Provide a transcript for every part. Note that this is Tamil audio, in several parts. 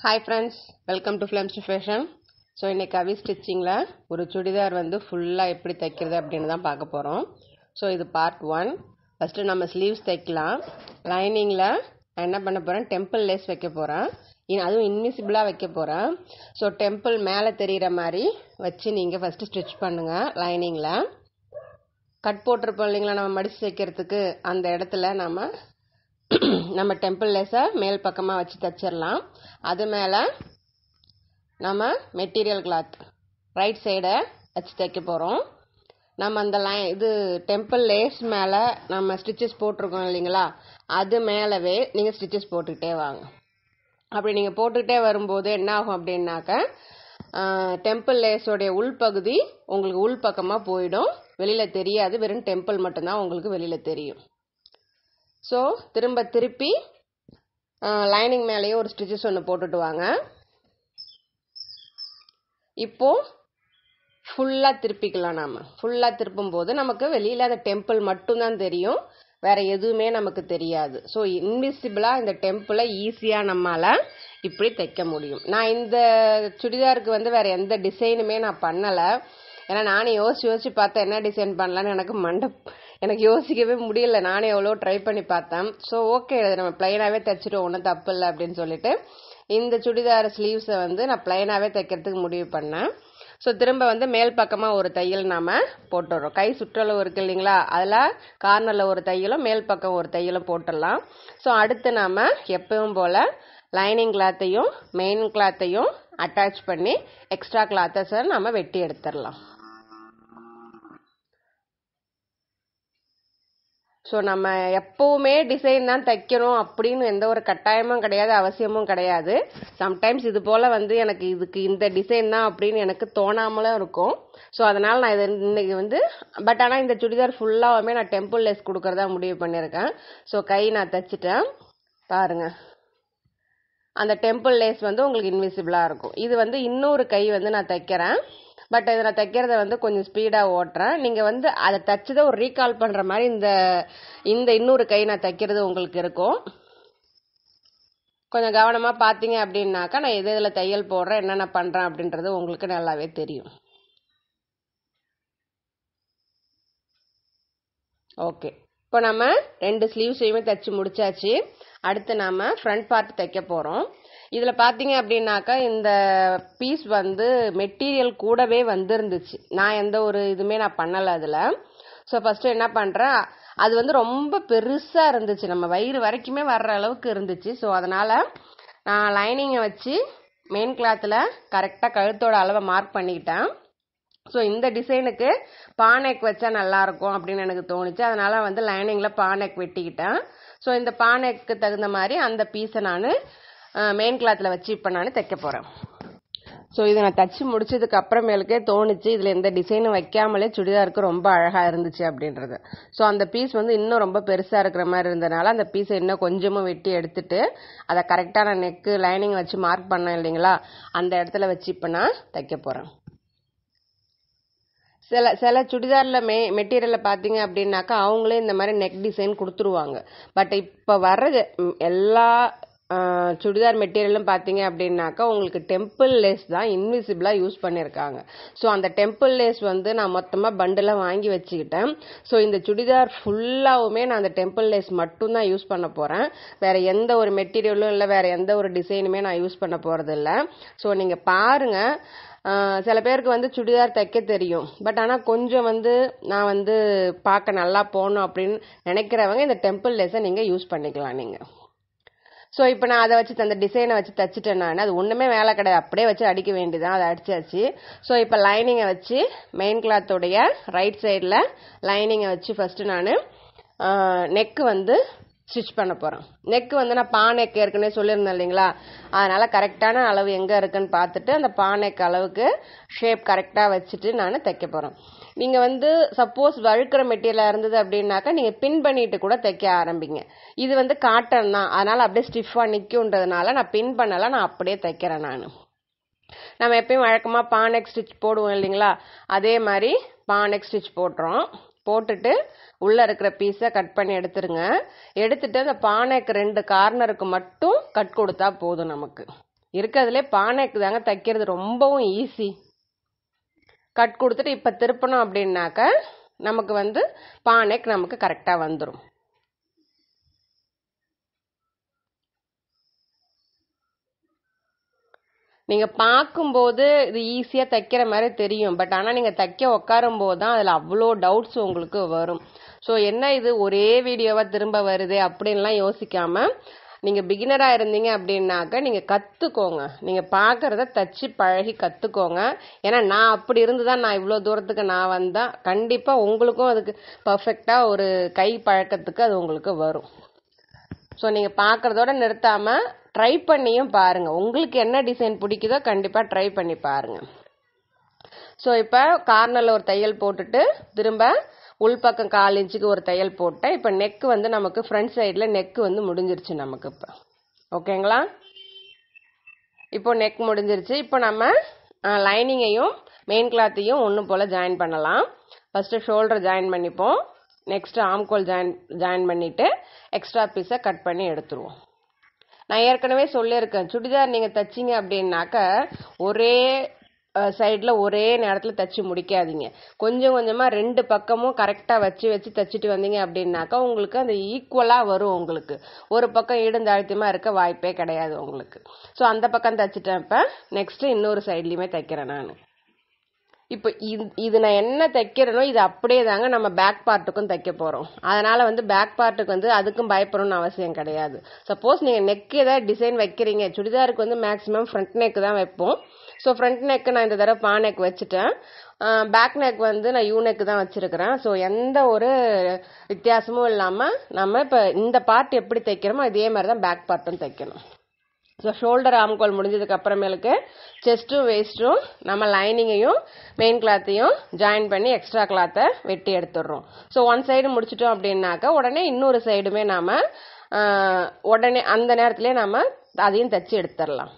Hi friends, welcome to Flames to Fashion. So இன்னைக்கு அவி ஸ்டிச்சிங்ல ஒரு சுடிதார் வந்து ஃபுல்லா எப்படி தைக்கிறது அப்படினு தான் பார்க்க போறோம். So இது பார்ட் 1. ஃபர்ஸ்ட் நம்ம ஸ்லீவ்ஸ் தைக்கலாம். லைனிங்ல என்ன பண்ண போறேன், டெம்பிள் லேஸ் வைக்க போறேன். அதுவும் இன்விசிபிளா வைக்க போறேன். So டெம்பிள் மேலே தெரியுற மாதிரி வச்சு நீங்க ஃபர்ஸ்ட் ஸ்டிட்ச் பண்ணுங்க. லைனிங்ல கட் போட்டுருப்போம் இல்லைங்களா, நம்ம மடிச்சு தைக்கிறதுக்கு அந்த இடத்துல நம்ம டெம்பிள் லேஸை மேல் பக்கமாக வச்சு தைச்சிடலாம். அது மேலே நம்ம மெட்டீரியல் கிளாத் ரைட் சைடை வச்சு தைக்க போகிறோம். நம்ம அந்த இது டெம்பிள் லேஸ் மேலே நம்ம ஸ்டிச்சஸ் போட்டிருக்கோம் இல்லைங்களா, அது மேலவே நீங்கள் ஸ்டிச்சஸ் போட்டுக்கிட்டே வாங்க. அப்படி நீங்கள் போட்டுக்கிட்டே வரும்போது என்ன ஆகும் அப்படின்னாக்க, டெம்பிள் லேஸோடைய உள்பகுதி உங்களுக்கு உள் பக்கமாக போயிடும், வெளியில் தெரியாது, வெறும் டெம்பிள் மட்டும்தான் உங்களுக்கு வெளியில் தெரியும். ஸோ திருப்பி லைனிங் மேலேயே ஒரு ஸ்டிச்சஸ் ஒன்று போட்டுட்டு வாங்க. இப்போ ஃபுல்லாக திருப்பிக்கலாம். நாம ஃபுல்லாக திருப்பும் போது நமக்கு வெளியில் அந்த டெம்பிள் மட்டும்தான் தெரியும், வேற எதுவுமே நமக்கு தெரியாது. ஸோ இன்விசிபிளாக இந்த டெம்பிளை ஈஸியாக நம்மளால் இப்படி தைக்க முடியும். நான் இந்த சுடிதாருக்கு வந்து வேற எந்த டிசைனுமே நான் பண்ணலை. ஏன்னா நானே யோசிச்சு பார்த்தேன் என்ன டிசைன் பண்ணலான்னு, எனக்கு யோசிக்கவே முடியல. நானே எவ்வளோ ட்ரை பண்ணி பார்த்தேன். ஸோ ஓகே, நம்ம பிளைனாகவே தைச்சிட்டோம், ஒன்றும் தப்பு இல்லை அப்படின்னு சொல்லிட்டு இந்த சுடிதார் ஸ்லீவ்ஸை வந்து நான் பிளைனாகவே தைக்கிறதுக்கு முடிவு பண்ணேன். ஸோ திரும்ப வந்து மேல் பக்கமாக ஒரு தையல் நாம போட்டுடுறோம். கை சுற்றளவு இருக்கு இல்லைங்களா, அதில் கார்னரில் ஒரு தையலும் மேல் பக்கம் ஒரு தையலும் போட்டுடலாம். ஸோ அடுத்து நாம எப்பவும் போல் லைனிங் கிளாத்தையும் மெயின் கிளாத்தையும் அட்டாச் பண்ணி எக்ஸ்ட்ரா கிளாத்தை நம்ம வெட்டி எடுத்துடலாம். ஸோ நம்ம எப்பவுமே டிசைன் தான் தைக்கணும் அப்படின்னு எந்த ஒரு கட்டாயமும் கிடையாது, அவசியமும் கிடையாது. சம்டைம்ஸ் இது போல் வந்து எனக்கு இதுக்கு இந்த டிசைன் தான் அப்படின்னு எனக்கு தோணாமலும் இருக்கும். ஸோ அதனால் நான் இது இன்னைக்கு வந்து ஆனால் இந்த சுடிதார் ஃபுல்லாகவுமே நான் டெம்பிள் லேஸ் கொடுக்கறதா முடிவு பண்ணியிருக்கேன். ஸோ கை நான் தைச்சிட்டேன் பாருங்க. அந்த டெம்பிள் லேஸ் வந்து உங்களுக்கு இன்விசிபிளாக இருக்கும். இது வந்து இன்னொரு கை வந்து நான் தைக்கிறேன். பட் இதை நான் தைக்கிறத வந்து கொஞ்சம் ஸ்பீடாக ஓட்டுறேன். நீங்கள் வந்து அதை தைச்சதை ஒரு ரீகால் பண்ணுற மாதிரி இந்த இன்னொரு கை நான் தைக்கிறது உங்களுக்கு இருக்கும். கொஞ்சம் கவனமாக பார்த்தீங்க அப்படின்னாக்கா நான் இதில் தையல் போடுறேன், என்னென்ன பண்ணுறேன் அப்படின்றது உங்களுக்கு நல்லாவே தெரியும். ஓகே, இப்போ நம்ம 2 ஸ்லீவ்ஸையுமே தைச்சு முடிச்சாச்சு. அடுத்து நாம ஃப்ரண்ட் பார்ட் தைக்க போகிறோம். இதில் பார்த்தீங்க அப்படின்னாக்கா இந்த பீஸ் வந்து மெட்டீரியல் கூடவே வந்துருந்துச்சு. நான் எந்த ஒரு இதுவுமே நான் பண்ணலை அதில். ஸோ ஃபஸ்ட்டு என்ன பண்ணுறேன், அது வந்து ரொம்ப பெருசாக இருந்துச்சு, நம்ம வயிறு வரைக்குமே வர்ற அளவுக்கு இருந்துச்சு. ஸோ அதனால் நான் லைனிங்கை வச்சு மெயின் கிளாத்தில் கரெக்டாக கழுத்தோட அளவை மார்க் பண்ணிக்கிட்டேன். ஸோ இந்த டிசைனுக்கு பானெக் வச்சா நல்லாயிருக்கும் அப்படின்னு எனக்கு தோணுச்சு. அதனால் வந்து லைனிங்கில் பானெக் வெட்டிக்கிட்டேன். ஸோ இந்த பானெக்கு தகுந்த மாதிரி அந்த பீஸை நான் மெயின் கிளாத்தில் வச்சு இப்போ நான் தைக்க போகிறேன். ஸோ இதை நான் தச்சு முடிச்சதுக்கு அப்புறமேலுக்கே தோணுச்சு இதில் எந்த டிசைனும் வைக்காமலே சுடிதாருக்கு ரொம்ப அழகாக இருந்துச்சு அப்படின்றது. ஸோ அந்த பீஸ் வந்து இன்னும் ரொம்ப பெருசாக இருக்கிற மாதிரி இருந்ததுனால அந்த பீஸை இன்னும் கொஞ்சமாக வெட்டி எடுத்துட்டு அதை கரெக்டாக நான் நெக்கு லைனிங் வச்சு மார்க் பண்ணேன் இல்லைங்களா, அந்த இடத்துல வச்சு இப்போ நான் தைக்க போகிறேன். சில சுடிதாரில் மெட்டீரியலில் பார்த்தீங்க அப்படின்னாக்கா அவங்களே இந்த மாதிரி நெக் டிசைன் கொடுத்துருவாங்க. பட் இப்போ வர்றது எல்லா சுடிதார் மெட்டீரியலும் பார்த்தீங்க அப்படின்னாக்கா உங்களுக்கு டெம்பிள் லேஸ் தான் இன்விசிபிளாக யூஸ் பண்ணியிருக்காங்க. ஸோ அந்த டெம்பிள் லேஸ் வந்து நான் மொத்தமாக பண்டெல்லாம் வாங்கி வச்சுக்கிட்டேன். ஸோ இந்த சுடிதார் ஃபுல்லாகவுமே நான் அந்த டெம்பிள் லேஸ் மட்டும்தான் யூஸ் பண்ண போகிறேன். வேறு எந்த ஒரு மெட்டீரியலும் இல்லை, வேறு எந்த ஒரு டிசைனுமே நான் யூஸ் பண்ண போகிறதில்ல. ஸோ நீங்கள் பாருங்கள், சில பேருக்கு வந்து சுடிதார் தைக்க தெரியும், பட் ஆனால் கொஞ்சம் வந்து நான் வந்து பார்க்க நல்லா போகணும் அப்படின்னு நினைக்கிறவங்க இந்த டெம்பிள் லேஸை நீங்கள் யூஸ் பண்ணிக்கலாம் நீங்கள். ஸோ இப்போ நான் அதை வச்சு அந்த டிசைனை வச்சு தைச்சிட்டேன். நான் அது ஒன்றுமே வேலை கிடையாது, அப்படியே வச்சு அடிக்க வேண்டியதான், அதை அடிச்சாச்சு. ஸோ இப்போ லைனிங்கை வச்சு மெயின் கிளாத்தோடைய ரைட் சைடில் லைனிங்கை வச்சு ஃபஸ்ட்டு நான் நெக்கு வந்து ஸ்டிச் பண்ண போகிறேன். நெக்கு வந்து நான் பானெக் ஏற்கனவே சொல்லியிருந்தேன் இல்லைங்களா, அதனால் கரெக்டான அளவு எங்கே இருக்குன்னு பார்த்துட்டு அந்த பானெக் அளவுக்கு ஷேப் கரெக்டாக வச்சுட்டு நான் தைக்க போகிறேன். நீங்கள் வந்து சப்போஸ் வழுக்கிற மெட்டீரியலாக இருந்தது அப்படின்னாக்கா நீங்கள் பின் பண்ணிட்டு கூட தைக்க ஆரம்பிங்க. இது வந்து காட்டன் தான், அதனால் அப்படியே ஸ்டிஃபாக நிற்குன்றதுனால நான் பின் பண்ணலை, நான் அப்படியே தைக்கிறேன். நம்ம எப்பயும் வழக்கமாக பானெக் ஸ்டிச் போடுவோம் இல்லைங்களா, அதே மாதிரி பானெக் ஸ்டிச் போட்டுட்டு உள்ளே இருக்கிற பீஸை கட் பண்ணி எடுத்துருங்க. எடுத்துட்டு அந்த பானைக்கு 2 கார்னருக்கு மட்டும் கட் கொடுத்தா போதும் நமக்கு. இருக்கிறதுலே பானைக்கு தாங்க தைக்கிறது ரொம்பவும் ஈஸி. கட் கொடுத்துட்டு இப்போ திருப்பணும் அப்படின்னாக்க நமக்கு வந்து பானைக்கு நமக்கு கரெக்டாக வந்துடும். நீங்கள் பார்க்கும்போது இது ஈஸியாக தைக்கிற மாதிரி தெரியும். பட் ஆனால் நீங்கள் தைக்க உட்காரும் போது தான் அதில் அவ்வளோ டவுட்ஸ் உங்களுக்கு வரும். ஸோ என்ன இது ஒரே வீடியோவாக திரும்ப வருது அப்படின்லாம் யோசிக்காமல் நீங்கள் பிகினராக இருந்தீங்க அப்படின்னாக்க நீங்கள் கற்றுக்கோங்க. நீங்கள் பார்க்குறத தச்சு பழகி கற்றுக்கோங்க. ஏன்னா நான் அப்படி இருந்து தான் நான் இவ்வளோ தூரத்துக்கு நான் வந்தேன். கண்டிப்பாக உங்களுக்கும் அதுக்கு பர்ஃபெக்டாக ஒரு கை பழக்கத்துக்கு அது உங்களுக்கு வரும். ஸோ நீங்கள் பார்க்குறதோட நிறுத்தாமல் ட்ரை பண்ணியும் பாருங்கள். உங்களுக்கு என்ன டிசைன் பிடிக்குதோ கண்டிப்பாக ட்ரை பண்ணி பாருங்கள். ஸோ இப்போ கார்னரில் ஒரு தையல் போட்டுட்டு திரும்ப உள்பக்கம் 1/4 இன்ச்சுக்கு ஒரு தையல் போட்டேன். இப்போ நெக்கு வந்து நமக்கு ஃப்ரண்ட் சைடில் நெக்கு வந்து முடிஞ்சிருச்சு நமக்கு. இப்போ ஓகேங்களா? இப்போ நெக் முடிஞ்சிருச்சு. இப்போ நம்ம லைனிங்கையும் மெயின் கிளாத்தையும் ஒன்று போல் ஜாயின் பண்ணலாம். ஃபஸ்ட்டு ஷோல்டர் ஜாயின் பண்ணிப்போம். நெக்ஸ்ட் ஆம்கோல் ஜாயின் பண்ணிவிட்டு எக்ஸ்ட்ரா பீஸை கட் பண்ணி எடுத்துருவோம். நான் ஏற்கனவே சொல்லியிருக்கேன், சுடிதார் நீங்கள் தைச்சிங்க அப்படின்னாக்க ஒரே சைடில் ஒரே நேரத்தில் தைச்சி முடிக்காதீங்க. கொஞ்சம் கொஞ்சமாக 2 பக்கமும் கரெக்டாக வச்சு தைச்சிட்டு வந்தீங்க அப்படின்னாக்கா உங்களுக்கு அந்த ஈக்குவலாக வரும். உங்களுக்கு ஒரு பக்கம் ஈடுந்தாழ்த்தியமாக இருக்க வாய்ப்பே கிடையாது உங்களுக்கு. ஸோ அந்த பக்கம் தைச்சிட்டேன். இப்போ நெக்ஸ்ட்டு இன்னொரு சைட்லேயுமே தைக்கிறேன் நான். இப்போ இது நான் என்ன தைக்கிறேனோ இது அப்படியே தாங்க நம்ம பேக் பார்ட்டுக்கும் தைக்க போகிறோம். அதனால் வந்து பேக் பார்ட்டுக்கு வந்து அதுக்கும் பயப்படணும்னு அவசியம் கிடையாது. சப்போஸ் நீங்கள் நெக் ஏதாவது டிசைன் வைக்கிறீங்க, சுடிதாருக்கு வந்து மேக்ஸிமம் ஃப்ரண்ட் நெக் தான் வைப்போம். ஸோ ஃப்ரண்ட் நெக்கு நான் இந்த தடவை பா நெக் வச்சுட்டேன். பேக் நெக் வந்து நான் யூ நெக் தான் வச்சுருக்கிறேன். ஸோ எந்த ஒரு வித்தியாசமும் இல்லாமல் நம்ம இப்போ இந்த பார்ட் எப்படி தைக்கிறோமோ இதே மாதிரி தான் பேக் பார்ட்டும் தைக்கணும். ஸோ ஷோல்டர் ஆம்கோல் முடிஞ்சதுக்கு அப்புறமேலுக்கு செஸ்ட்டும் வேஸ்ட்டும் நம்ம லைனிங்கையும் மெயின் கிளாத்தையும் ஜாயின் பண்ணி எக்ஸ்ட்ரா கிளாத்தை வெட்டி எடுத்துடுறோம். ஸோ ஒன் சைடு முடிச்சிட்டோம் அப்படின்னாக்கா உடனே இன்னொரு சைடுமே நாம் உடனே அந்த நேரத்துலேயே நம்ம அதையும் தைச்சி எடுத்துடலாம்.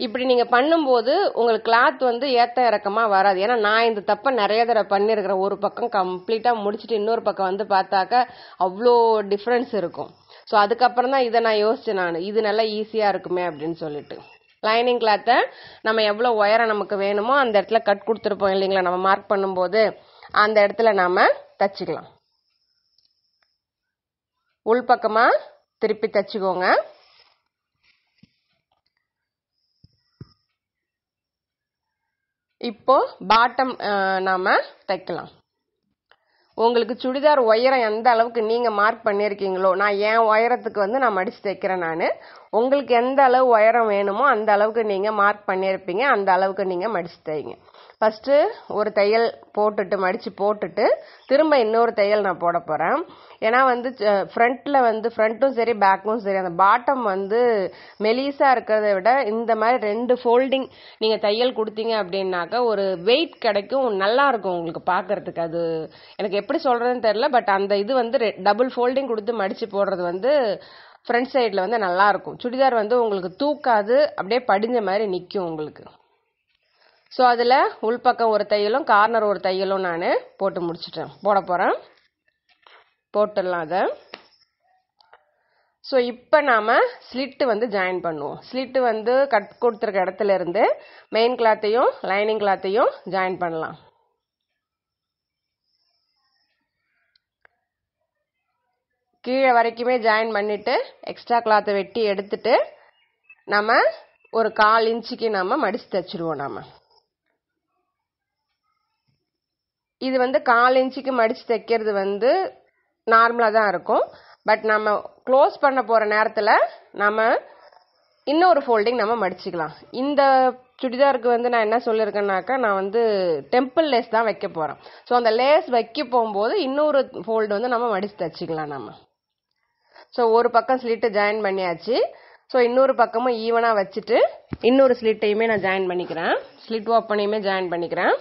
இப்படி நீங்கள் பண்ணும்போது உங்களுக்கு கிளாத் வந்து ஏற்ற இறக்கமாக வராது. ஏன்னா நான் இந்த தப்பை நிறைய தடவை பண்ணியிருக்கிறேன். ஒரு பக்கம் கம்ப்ளீட்டாக முடிச்சுட்டு இன்னொரு பக்கம் வந்து பார்த்தாக்க அவ்வளோ டிஃப்ரென்ஸ் இருக்கும். ஸோ அதுக்கப்புறம் தான் இதை நான் யோசித்தேன். நான் இது நல்லா ஈஸியாக இருக்குமே அப்படின்னு சொல்லிட்டு லைனிங் கிளாத்தை நம்ம எவ்வளோ உயரம் நமக்கு வேணுமோ அந்த இடத்துல கட் கொடுத்துருப்போம் இல்லைங்களா, நம்ம மார்க் பண்ணும்போது அந்த இடத்துல நாம் தச்சுக்கலாம். உள்பக்கமாக திருப்பி தச்சுக்கோங்க. இப்போ பாட்டம் நாம தைக்கலாம். உங்களுக்கு சுடிதார் உயரம் எந்த அளவுக்கு நீங்கள் மார்க் பண்ணியிருக்கீங்களோ, நான் என் உயரத்துக்கு வந்து நான் மடித்து தைக்கிறேன். நான் உங்களுக்கு எந்த அளவு உயரம் வேணுமோ அந்த அளவுக்கு நீங்கள் மார்க் பண்ணியிருப்பீங்க, அந்த அளவுக்கு நீங்கள் மடித்து தைங்க. ஃபஸ்ட்டு ஒரு தையல் போட்டுட்டு மடித்து போட்டுட்டு திரும்ப இன்னொரு தையல் நான் போட போகிறேன். ஏன்னா வந்து ஃப்ரண்ட்டில் வந்து ஃப்ரண்ட்டும் சரி பேக்கும் சரி அந்த பாட்டம் வந்து மெலிசாக இருக்கிறத விட இந்த மாதிரி 2 ஃபோல்டிங் நீங்கள் தையல் கொடுத்தீங்க அப்படின்னாக்கா ஒரு வெயிட் கிடைக்கும், நல்லாயிருக்கும் உங்களுக்கு பார்க்குறதுக்கு. அது எனக்கு எப்படி சொல்கிறதுன்னு தெரில. பட் அந்த இது வந்து டபுள் ஃபோல்டிங் கொடுத்து மடித்து போடுறது வந்து ஃப்ரண்ட் சைடில் வந்து நல்லாயிருக்கும். சுடிதார் வந்து உங்களுக்கு தூக்காது, அப்படியே படிஞ்ச மாதிரி நிற்கும் உங்களுக்கு. ஸோ அதில் உள்பக்கம் ஒரு தையலும் கார்னர் ஒரு தையலும் நான் போட்டு முடிச்சிட்டேன். போட போகிறேன், போட்டுடலாம் அதை. ஸோ இப்போ நாம் ஸ்லிட்டு வந்து ஜாயின் பண்ணுவோம். ஸ்லிட்டு வந்து கட் கொடுத்துருக்க இடத்துல இருந்து மெயின் கிளாத்தையும் லைனிங் கிளாத்தையும் ஜாயின் பண்ணலாம். கீழே வரைக்குமே ஜாயின் பண்ணிவிட்டு எக்ஸ்ட்ரா கிளாத்தை வெட்டி எடுத்துட்டு நம்ம ஒரு 1/4 இன்ச்சுக்கு நம்ம மடித்து தைச்சிருவோம். நம்ம இது வந்து 1/4 இன்ச்சுக்கு மடித்து தைக்கிறது வந்து நார்மலாக தான் இருக்கும். பட் நம்ம க்ளோஸ் பண்ண போகிற நேரத்தில் நம்ம இன்னொரு ஃபோல்டிங் நம்ம மடிச்சுக்கலாம். இந்த சுடிதாருக்கு வந்து நான் என்ன சொல்லியிருக்கேன்னாக்கா, நான் வந்து டெம்பிள் லேஸ் தான் வைக்க போகிறேன். ஸோ அந்த லேஸ் வைக்க போகும்போது இன்னொரு ஃபோல்டு வந்து நம்ம மடித்து தைச்சிக்கலாம் நம்ம. ஸோ ஒரு பக்கம் ஸ்லிட்டு ஜாயின் பண்ணியாச்சு. ஸோ இன்னொரு பக்கமும் ஈவனாக வச்சுட்டு இன்னொரு ஸ்லிட்டையுமே நான் ஜாயின் பண்ணிக்கிறேன். ஸ்லிட் ஓப்பனையுமே ஜாயின் பண்ணிக்கிறேன்.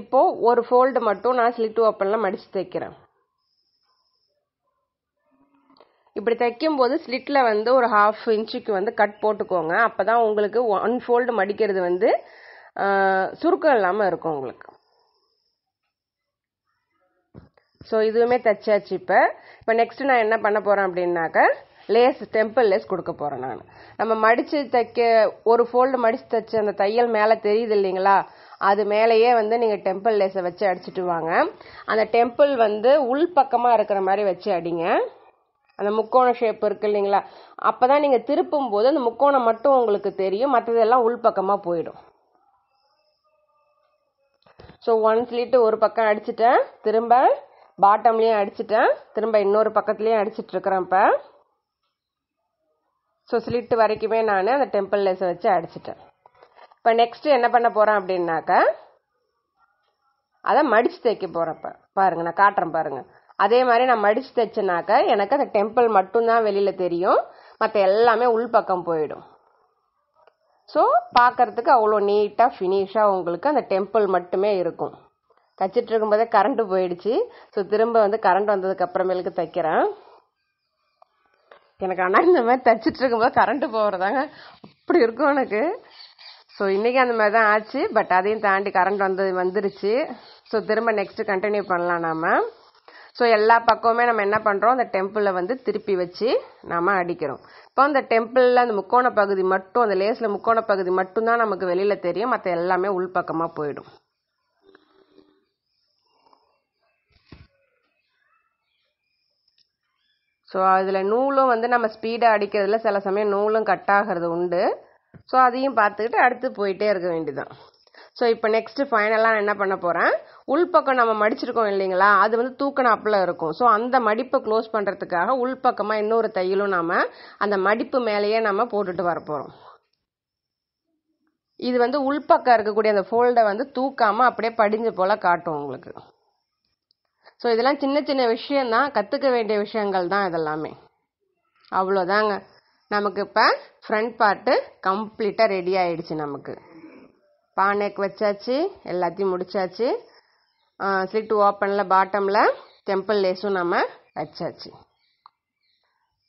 இப்போ ஒரு ஃபோல்டு மட்டும் நான் ஸ்லிட் ஓப்பனில் மடித்து தைக்கிறேன். இப்படி தைக்கும்போது ஸ்லிட்டில் வந்து ஒரு 1/2 இன்ச்சுக்கு வந்து கட் போட்டுக்கோங்க. அப்போ தான் உங்களுக்கு 1 ஃபோல்டு மடிக்கிறது வந்து சுருக்கம் இல்லாமல் இருக்கும் உங்களுக்கு. ஸோ இதுவுமே தைச்சாச்சு. இப்போ நெக்ஸ்ட் நான் என்ன பண்ண போகிறேன் அப்படின்னாக்கா டெம்பிள் லேஸ் கொடுக்க போகிறேன். நம்ம மடித்து தைக்க ஒரு ஃபோல்டு மடித்து தைச்ச அந்த தையல் மேலே தெரியுது இல்லைங்களா, அது மேலேயே நீங்கள் டெம்பிள் லேஸை வச்சு அடிச்சுட்டு வாங்க. அந்த டெம்பிள் உள் பக்கமாக இருக்கிற மாதிரி வச்சு அடிங்க. அந்த முக்கோண ஷேப் இருக்கு இல்லைங்களா, அப்போ தான் நீங்கள் திருப்பும் போது அந்த முக்கோணம் மட்டும் உங்களுக்கு தெரியும், மற்றதெல்லாம் உள் பக்கமாக போயிடும். ஸோ 1 ஸ்லிட்டு ஒரு பக்கம் அடிச்சுட்டேன், திரும்ப பாட்டம்லேயும் அடிச்சுட்டேன், திரும்ப இன்னொரு பக்கத்துலேயும் அடிச்சுட்டு இருக்கிறேன். ஸோ ஸ்லிட்டு வரைக்குமே நான் அந்த டெம்பிள் லேஸை வச்சு அடிச்சிட்டேன். இப்போ நெக்ஸ்ட் என்ன பண்ண போகிறேன் அப்படின்னாக்கா அதை மடித்து தைக்க போகிறப்ப பாருங்கள், நான் காட்டுறேன் பாருங்கள். அதே மாதிரி நான் மடித்து தைச்சேனாக்கா எனக்கு அந்த டெம்பிள் மட்டும்தான் வெளியில் தெரியும், மற்ற எல்லாமே உள்பக்கம் போயிடும். ஸோ பார்க்கறதுக்கு அவ்வளோ நீட்டாக ஃபினிஷாக உங்களுக்கு அந்த டெம்பிள் மட்டுமே இருக்கும். தைச்சிட்டு இருக்கும்போதே கரண்ட்டு போயிடுச்சு. ஸோ திரும்ப கரண்ட் வந்ததுக்கு அப்புறமேலுக்கு தைக்கிறேன். எனக்கு ஆனால் இந்த மாதிரி தைச்சிட்டு இருக்கும்போது கரண்ட்டு போகிறதாங்க அப்படி இருக்கும் எனக்கு. ஸோ இன்றைக்கி அந்த மாதிரி தான் ஆச்சு. பட் அதையும் தாண்டி கரண்ட் வந்துருச்சு. ஸோ திரும்ப நெக்ஸ்ட்டு கண்டினியூ பண்ணலாம் நாம். ஸோ எல்லா பக்கமுமே நம்ம என்ன பண்ணுறோம், அந்த டெம்பிளை திருப்பி வச்சு நாம் அடிக்கிறோம். இப்போ அந்த டெம்பிளில் அந்த முக்கோண பகுதி மட்டும், அந்த லேஸில் முக்கோண பகுதி மட்டும்தான் நமக்கு வெளியில் தெரியும், மற்ற எல்லாமே உள்பக்கமாக போயிடும். ஸோ அதில் நூலும் நம்ம ஸ்பீடாக அடிக்கிறதுல சில சமயம் நூலும் கட் ஆகிறது உண்டு. ஸோ அதையும் பார்த்துக்கிட்டு அடுத்து போயிட்டே இருக்க வேண்டியதுதான். ஸோ இப்போ நெக்ஸ்ட்டு ஃபைனலாக என்ன பண்ண போகிறேன், உள்பக்கம் நம்ம மடிச்சிருக்கோம் இல்லைங்களா, அது தூக்கினாப்பில் இருக்கும். ஸோ அந்த மடிப்பை க்ளோஸ் பண்ணுறதுக்காக உள்பக்கமாக இன்னொரு தையலும் நாம் அந்த மடிப்பு மேலேயே நம்ம போட்டுட்டு வரப்போகிறோம். இது உள்பக்கம் இருக்கக்கூடிய அந்த ஃபோல்டை தூக்காமல் அப்படியே படிஞ்ச போல் காட்டும் உங்களுக்கு. ஸோ இதெல்லாம் சின்ன சின்ன விஷயந்தான், கற்றுக்க வேண்டிய விஷயங்கள் தான் இதெல்லாமே. அவ்வளோதாங்க. நமக்கு இப்போ ஃப்ரண்ட் பார்ட்டு கம்ப்ளீட்டாக ரெடி ஆகிடுச்சு. நமக்கு பானேக் வச்சாச்சு, எல்லாத்தையும் முடிச்சாச்சு. ஸ்லிட் ஓப்பனில் பாட்டமில் டெம்பிள் லேஸும் நம்ம வச்சாச்சு.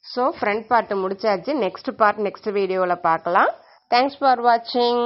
ஸோ ஃப்ரண்ட் பார்ட்டு முடிச்சாச்சு. நெக்ஸ்ட் பார்ட் நெக்ஸ்ட் வீடியோவில் பார்க்கலாம். தேங்க்ஸ் ஃபார் வாட்சிங்.